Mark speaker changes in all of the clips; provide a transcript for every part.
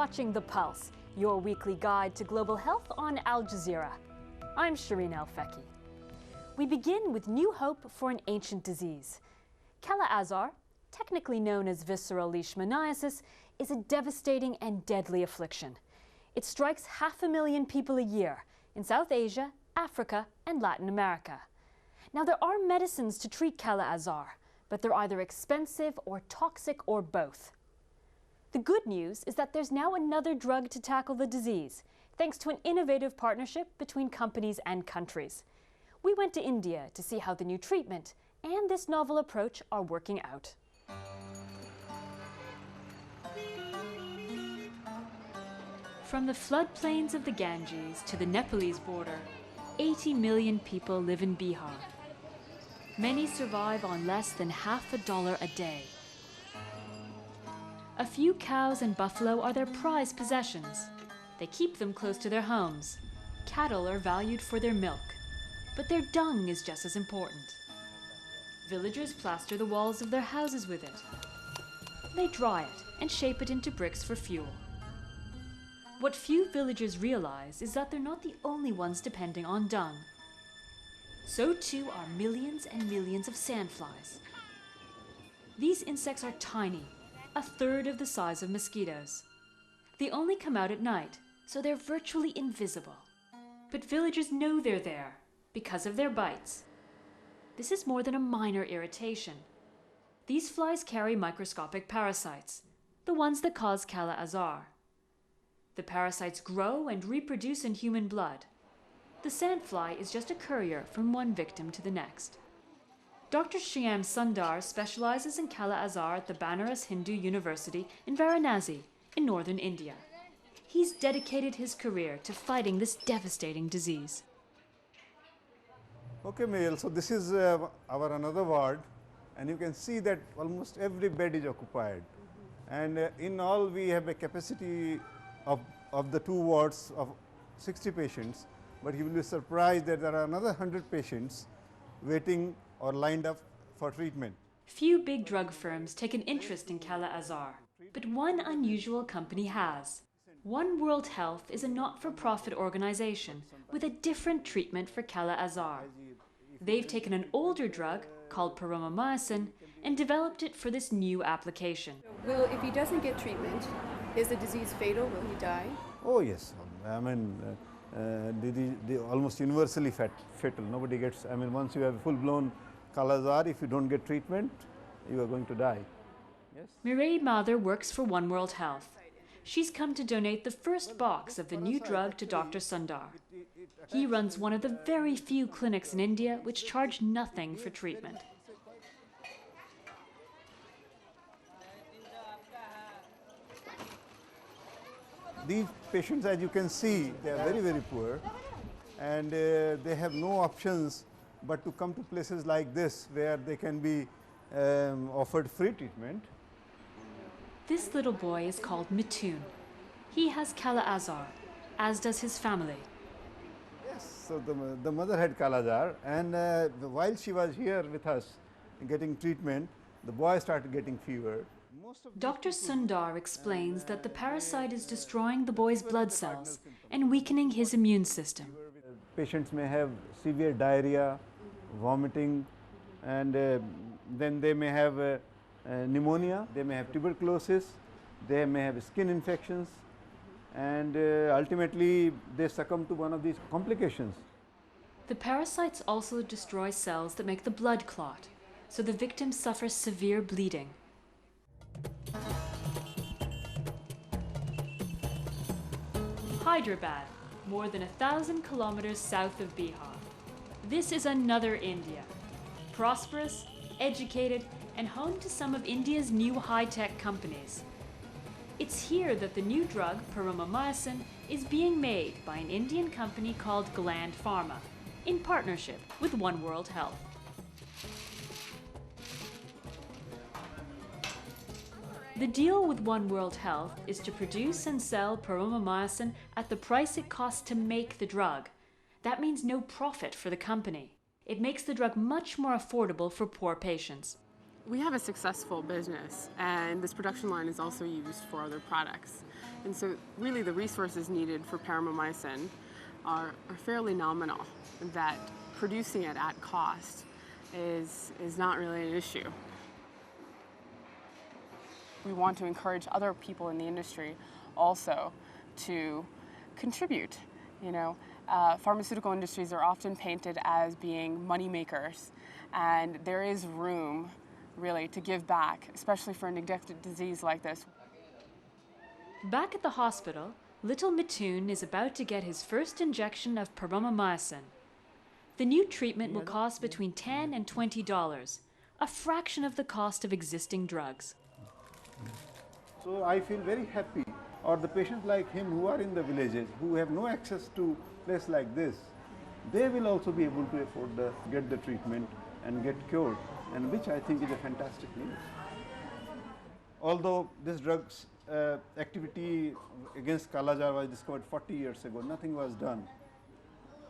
Speaker 1: watching The Pulse, your weekly guide to global health on Al Jazeera. I'm Shireen Al-Feki. We begin with new hope for an ancient disease. Kala-Azar, technically known as visceral leishmaniasis, is a devastating and deadly affliction. It strikes 500,000 people a year in South Asia, Africa, and Latin America. Now, there are medicines to treat Kala-Azar, but they're either expensive or toxic or both. The good news is that there's now another drug to tackle the disease, thanks to an innovative partnership between companies and countries. We went to India to see how the new treatment and this novel approach are working out. From the floodplains of the Ganges to the Nepalese border, 80 million people live in Bihar. Many survive on less than $50 a day. A few cows and buffalo are their prized possessions. They keep them close to their homes. Cattle are valued for their milk, but their dung is just as important. Villagers plaster the walls of their houses with it. They dry it and shape it into bricks for fuel. What few villagers realize is that they're not the only ones depending on dung. So too are millions and millions of sandflies. These insects are tiny, a third of the size of mosquitoes. They only come out at night, so they're virtually invisible. But villagers know they're there because of their bites. This is more than a minor irritation. These flies carry microscopic parasites, the ones that cause Kala-Azar. The parasites grow and reproduce in human blood. The sandfly is just a courier from one victim to the next. Dr. Shyam Sundar specializes in Kala-Azar at the Banaras Hindu University in Varanasi, in northern India. He's dedicated his career to fighting this devastating disease.
Speaker 2: Okay, Mail, so this is our another ward, and you can see that almost every bed is occupied. And in all, we have a capacity of the two wards of 60 patients, but you will be surprised that there are another 100 patients waiting or lined up for treatment.
Speaker 1: Few big drug firms take an interest in Kala-Azar, but one unusual company has. One World Health is a not-for-profit organization with a different treatment for Kala-Azar. They've taken an older drug called paromomycin and developed it for this new application.
Speaker 3: Well, if he doesn't get treatment, is the disease fatal? Will he die?
Speaker 2: Oh yes, I mean the almost universally fatal. Nobody gets, I mean once you have full-blown Kala-Azar, if you don't get treatment, you are going to die. Yes.
Speaker 1: Mireille Mather works for One World Health. She's come to donate the first box of the new drug to Dr. Sundar. He runs one of the very few clinics in India which charge nothing for treatment.
Speaker 2: These patients, as you can see, they are very, very poor, and they have no options but to come to places like this where they can be offered free treatment.
Speaker 1: This little boy is called Mithun. He has Kala-Azar, as does his family.
Speaker 2: Yes, so the mother had Kala-Azar, and while she was here with us getting treatment, the boy started getting fever.
Speaker 1: Dr. Sundar explains that the parasite is destroying the boy's blood cells and weakening his immune system.
Speaker 2: Patients may have severe diarrhea, vomiting, and then they may have pneumonia, they may have tuberculosis, they may have skin infections, and ultimately they succumb to one of these complications.
Speaker 1: The parasites also destroy cells that make the blood clot, so the victim suffers severe bleeding. Hyderabad, more than 1,000 kilometers south of Bihar. This is another India. Prosperous, educated, and home to some of India's new high-tech companies. It's here that the new drug, paromomycin, is being made by an Indian company called Gland Pharma, in partnership with One World Health. The deal with One World Health is to produce and sell paromomycin at the price it costs to make the drug. That means no profit for the company. It makes the drug much more affordable for poor patients.
Speaker 3: We have a successful business, and this production line is also used for other products.
Speaker 4: And so really the resources needed for paramomycin are fairly nominal, that producing it at cost is not really an issue. We want to encourage other people in the industry also to contribute. Pharmaceutical industries are often painted as being money makers, and there is room really to give back, especially for a neglected disease like this.
Speaker 1: Back at the hospital, little Mithun is about to get his first injection of paromomycin. The new treatment will cost between $10 and $20, a fraction of the cost of existing drugs.
Speaker 2: So I feel very happy. Or the patients like him who are in the villages, who have no access to place like this, they will also be able to afford get the treatment and get cured, and which I think is a fantastic news. Although this drug's activity against Kala-Jar was discovered 40 years ago, nothing was done.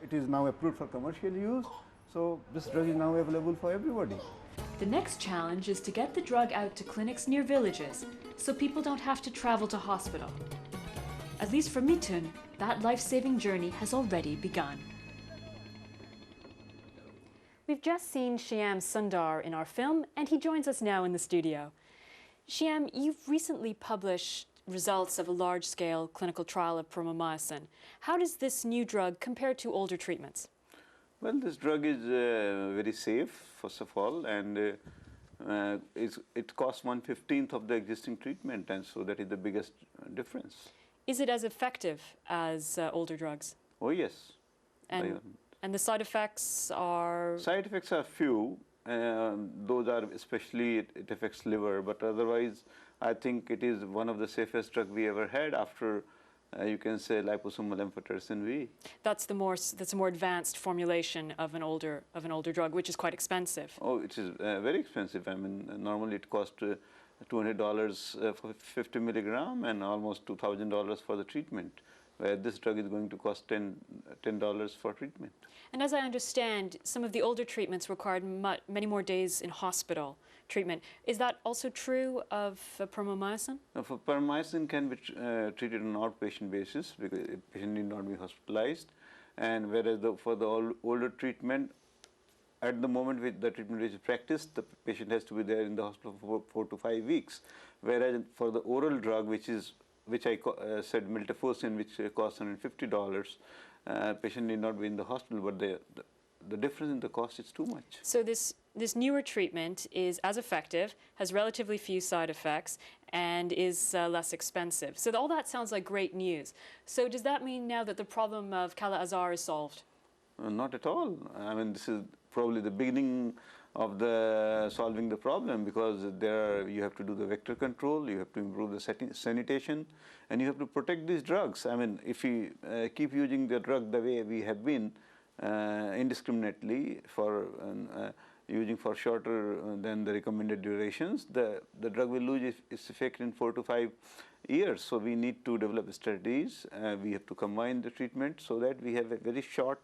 Speaker 2: It is now approved for commercial use, so this drug is now available for everybody.
Speaker 1: The next challenge is to get the drug out to clinics near villages so people don't have to travel to hospital. At least for Mithun, that life-saving journey has already begun. We've just seen Shyam Sundar in our film, and he joins us now in the studio. Shyam, you've recently published results of a large-scale clinical trial of paromomycin. How does this new drug compare to older treatments?
Speaker 5: Well, this drug is very safe, first of all, and it costs 1/15 of the existing treatment, and so that is the biggest difference.
Speaker 1: Is it as effective as older drugs?
Speaker 5: Oh, yes.
Speaker 1: And the side effects are?
Speaker 5: Side effects are few. Those are especially, it affects liver, but otherwise, I think it is one of the safest drugs we ever had after you can say liposomal amphotericin B.
Speaker 1: That's a more advanced formulation of an older drug, which is quite expensive.
Speaker 5: Oh, it is very expensive. I mean, normally it costs $200 for 50 milligram and almost $2,000 for the treatment, where this drug is going to cost $10 for treatment.
Speaker 1: And as I understand, some of the older treatments required many more days in hospital treatment. Is that also true of paromomycin?
Speaker 5: For paromomycin can be treated on an outpatient basis because the patient need not be hospitalized, and whereas for the older treatment, at the moment with the treatment is practiced, the patient has to be there in the hospital for 4 to 5 weeks. Whereas for the oral drug, which I said miltefosine, which costs $150, patient need not be in the hospital, but the difference in the cost is too much.
Speaker 1: So this newer treatment is as effective, has relatively few side effects, and is less expensive. So all that sounds like great news. So does that mean now that the problem of Kala-Azar is solved?
Speaker 5: Not at all. I mean, this is probably the beginning of solving the problem, because you have to do the vector control, you have to improve the sanitation, and you have to protect these drugs. I mean, if we keep using the drug the way we have been, indiscriminately using for shorter than the recommended durations, the drug will lose its effect in 4 to 5 years. So we need to develop strategies. We have to combine the treatment so that we have a very short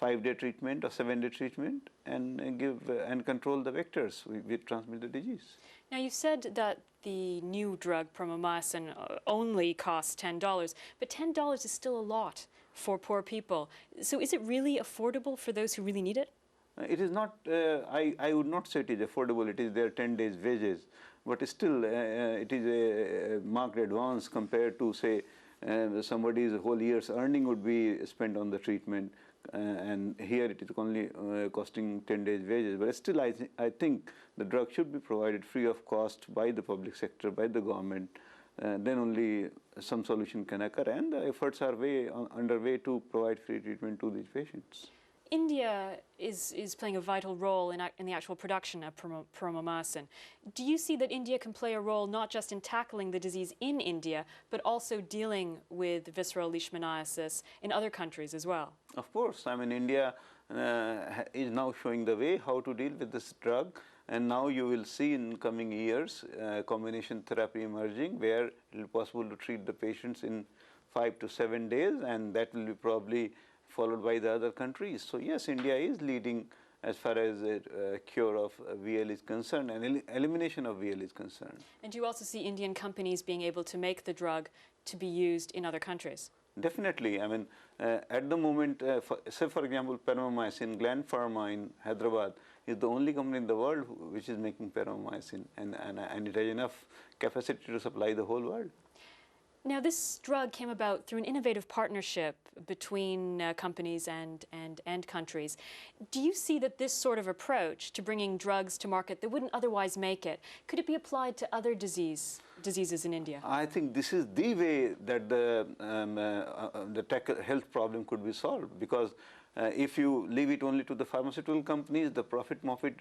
Speaker 5: 5-day treatment or 7-day treatment and control the vectors which transmit the disease.
Speaker 1: Now you said that the new drug paromomycin only costs $10, but $10 is still a lot for poor people. So is it really affordable for those who really need it?
Speaker 5: It is not, I would not say it is affordable. It is their 10 days wages, but still it is a marked advance compared to, say, somebody's whole year's earning would be spent on the treatment, and here it is only costing 10 days wages. But still I think the drug should be provided free of cost by the public sector, by the government. Then only some solution can occur, and the efforts are underway to provide free treatment to these patients.
Speaker 1: India is playing a vital role in the actual production of paromomycin. Do you see that India can play a role not just in tackling the disease in India, but also dealing with visceral leishmaniasis in other countries as well?
Speaker 5: Of course. I mean, India is now showing the way how to deal with this drug, and now you will see in coming years combination therapy emerging, where it will be possible to treat the patients in 5 to 7 days, and that will be probably followed by the other countries. So yes, India is leading as far as cure of VL is concerned and elimination of VL is concerned.
Speaker 1: And you also see Indian companies being able to make the drug to be used in other countries?
Speaker 5: Definitely. I mean, at the moment, say for example, perimycin, Gland Pharma in Hyderabad is the only company in the world which is making perimycin, and it has enough capacity to supply the whole world.
Speaker 1: Now, this drug came about through an innovative partnership between companies and countries. Do you see that this sort of approach to bringing drugs to market that wouldn't otherwise make it, could it be applied to other diseases in India?
Speaker 5: I think this is the way that the health problem could be solved, because if you leave it only to the pharmaceutical companies, the profit motive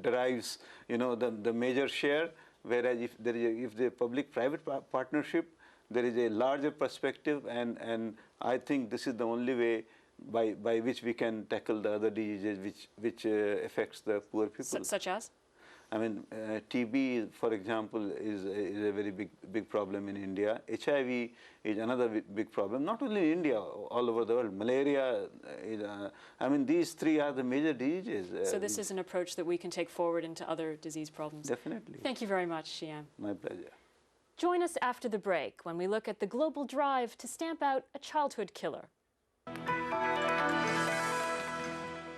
Speaker 5: derives, the major share. Whereas if there is a public-private partnership, there is a larger perspective, and I think this is the only way by which we can tackle the other diseases which affects the poor people.
Speaker 1: Such as?
Speaker 5: I mean, TB, for example, is a very big problem in India. HIV is another big problem, not only in India, all over the world. Malaria, I mean, these three are the major diseases.
Speaker 1: So this is an approach that we can take forward into other disease problems.
Speaker 5: Definitely.
Speaker 1: Thank you very much, Shyam.
Speaker 5: My pleasure.
Speaker 1: Join us after the break when we look at the global drive to stamp out a childhood killer.